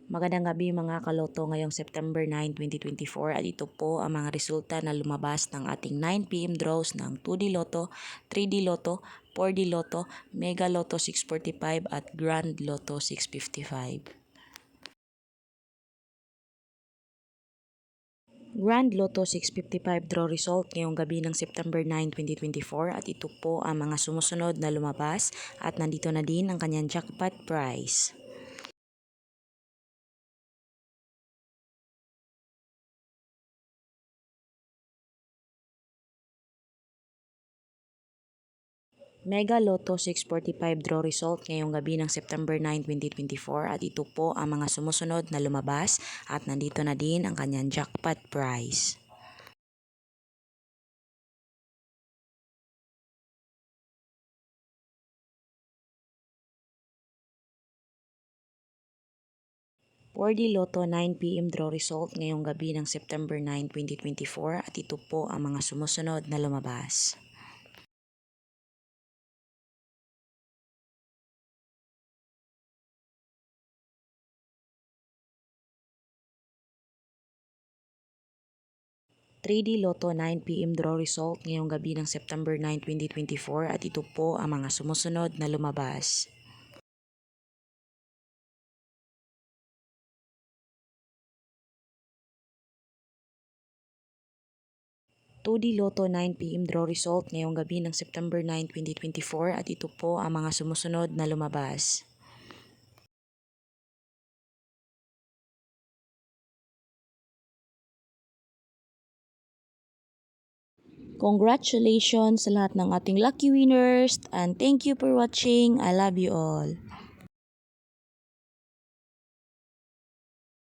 Magandang gabi mga kaloto ngayong September 9, 2024 at ito po ang mga resulta na lumabas ng ating 9 PM draws ng 2D Lotto, 3D Lotto, 4D Lotto, Mega Lotto 645 at Grand Lotto 655. Grand Lotto 655 draw result ngayong gabi ng September 9, 2024 at ito po ang mga sumusunod na lumabas at nandito na din ang kanyang jackpot prize. Mega Lotto 645 draw result ngayong gabi ng September 9, 2024 at ito po ang mga sumusunod na lumabas at nandito na din ang kanyang jackpot prize. For the Lotto 9 PM draw result ngayong gabi ng September 9, 2024 at ito po ang mga sumusunod na lumabas. 3D Lotto 9 PM draw result ngayong gabi ng September 9, 2024 at ito po ang mga sumusunod na lumabas. 2D Lotto 9 PM draw result ngayong gabi ng September 9, 2024 at ito po ang mga sumusunod na lumabas. 'Congratulations sa lahat ng ating lucky winners and thank you for watching. I love you all.